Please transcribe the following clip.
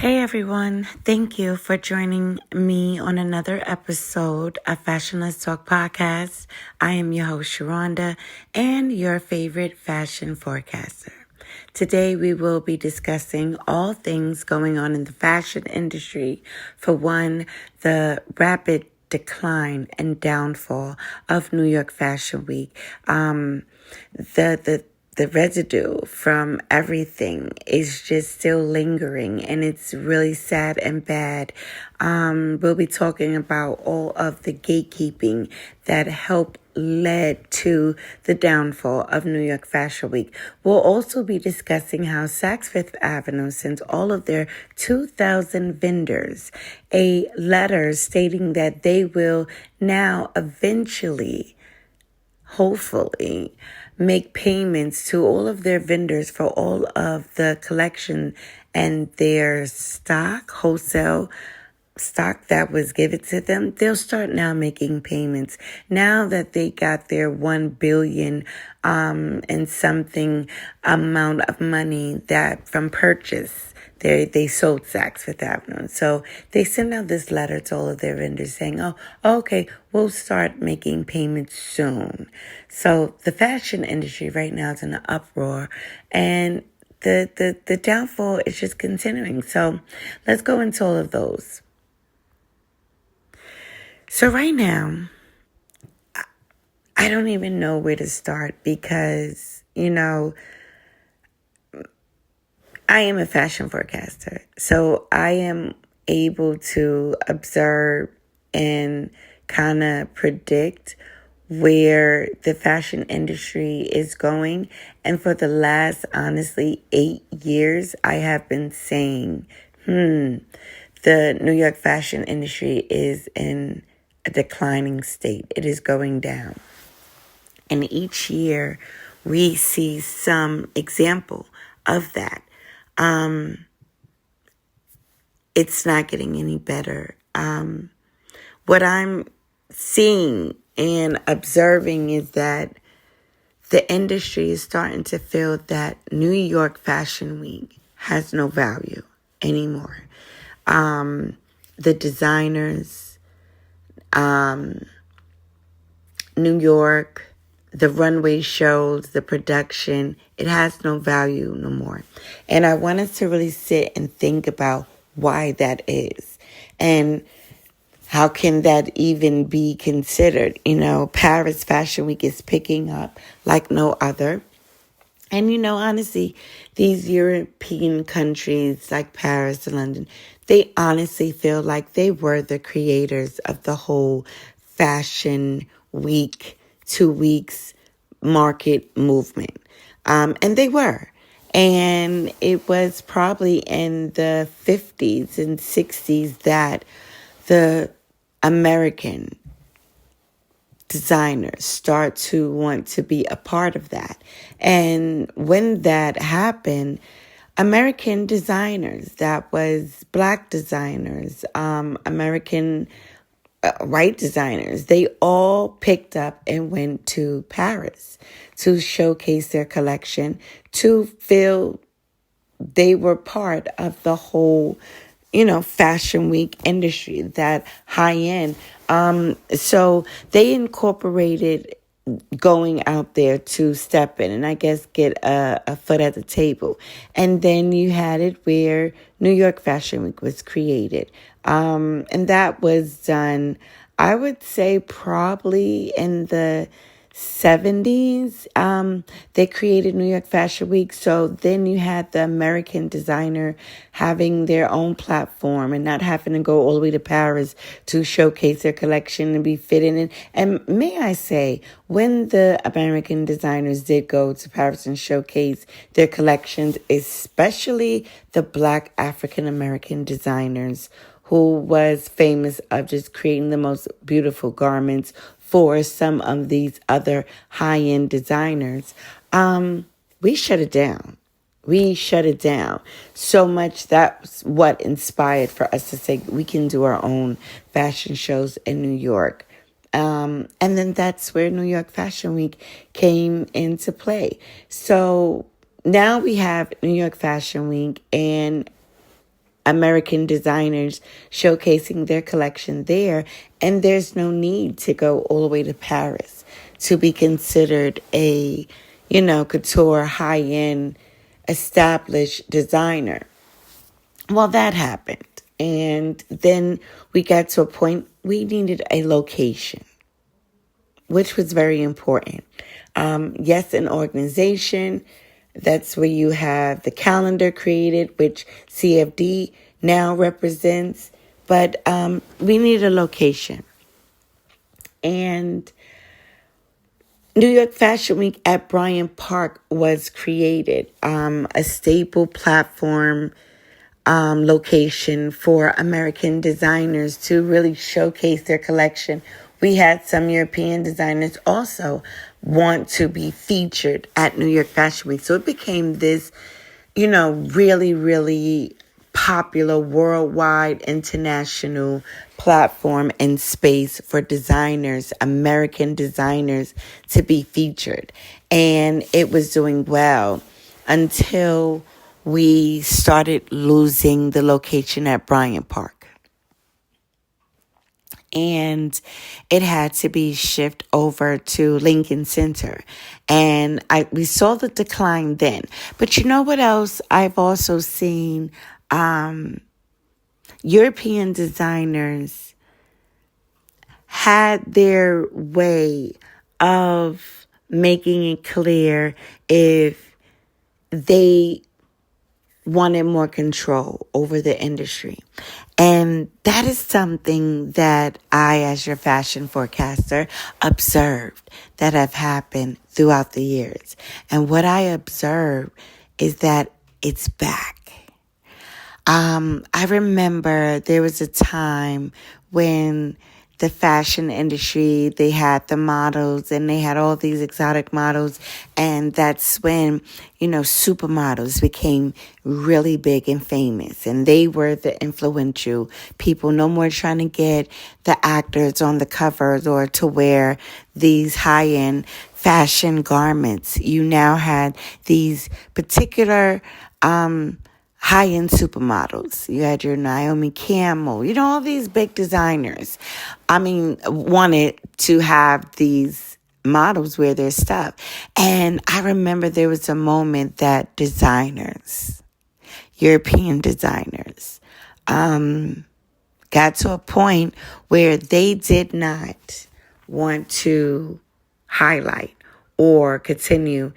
Hey everyone, thank you for joining me on another episode of Fashionless Talk Podcast. I am your host, Sharonda, and your favorite fashion forecaster. Today we will be discussing all things going on in the fashion industry. For one, the rapid decline and downfall of New York Fashion Week. The residue from everything is just still lingering, and it's really sad and bad. We'll be talking about all of the gatekeeping that helped led to the downfall of New York Fashion Week. We'll also be discussing how Saks Fifth Avenue sent all of their 2,000 vendors a letter stating that they will now eventually, hopefully, make payments to all of their vendors for all of the collection and their wholesale stock that was given to them. They'll start now making payments now that they got their 1 billion and something amount of money that from purchase. They sold Saks Fifth Avenue. So they sent out this letter to all of their vendors saying, okay, we'll start making payments soon. So the fashion industry right now is in an uproar, and the downfall is just continuing. So let's go into all of those. So right now, I don't even know where to start because, I am a fashion forecaster. So I am able to observe and kind of predict where the fashion industry is going. And for the last, honestly, 8 years, I have been saying, the New York fashion industry is in a declining state. It is going down. And each year we see some example of that. It's not getting any better. What I'm seeing and observing is that the industry is starting to feel that New York Fashion Week has no value anymore. The designers, New York, the runway shows, the production, it has no value no more. And I want us to really sit and think about why that is. And how can that even be considered? Paris Fashion Week is picking up like no other. And, honestly, these European countries like Paris and London, they honestly feel like they were the creators of the whole fashion week, 2 weeks market movement. And they were. And it was probably in the 50s and 60s that the American designers start to want to be a part of that. And when that happened, American designers, that was Black designers, American white designers, they all picked up and went to Paris to showcase their collection, to feel they were part of the whole fashion week industry, that high end. So they incorporated going out there to step in and I guess get a foot at the table. And then you had it where New York Fashion Week was created. And that was done, I would say, probably in the 70s. They created New York Fashion Week. So then you had the American designer having their own platform and not having to go all the way to Paris to showcase their collection and be fitted in. And may I say, when the American designers did go to Paris and showcase their collections, especially the Black African American designers, who was famous of just creating the most beautiful garments for some of these other high-end designers, we shut it down. We shut it down so much. That's what inspired for us to say we can do our own fashion shows in New York. And then that's where New York Fashion Week came into play. So now we have New York Fashion Week, and American designers showcasing their collection there. And there's no need to go all the way to Paris to be considered a, couture, high-end, established designer. Well, that happened. And then we got to a point we needed a location, which was very important. Yes, an organization. That's where you have the calendar created, which CFD now represents. But we need a location. And New York Fashion Week at Bryant Park was created, a staple platform location for American designers to really showcase their collection. We had some European designers also want to be featured at New York Fashion Week. So it became this, really, really popular worldwide international platform and space for designers, American designers, to be featured. And it was doing well until we started losing the location at Bryant Park. And it had to be shifted over to Lincoln Center. And we saw the decline then. But you know what else I've also seen? European designers had their way of making it clear if they wanted more control over the industry. And that is something that I, as your fashion forecaster, observed that have happened throughout the years. And what I observed is that it's back. I remember there was a time when the fashion industry, they had the models and they had all these exotic models. And that's when, supermodels became really big and famous. And they were the influential people. No more trying to get the actors on the covers or to wear these high-end fashion garments. You now had these particular high-end supermodels. You had your Naomi Campbell, all these big designers. Wanted to have these models wear their stuff. And I remember there was a moment that designers, European designers, got to a point where they did not want to highlight or continue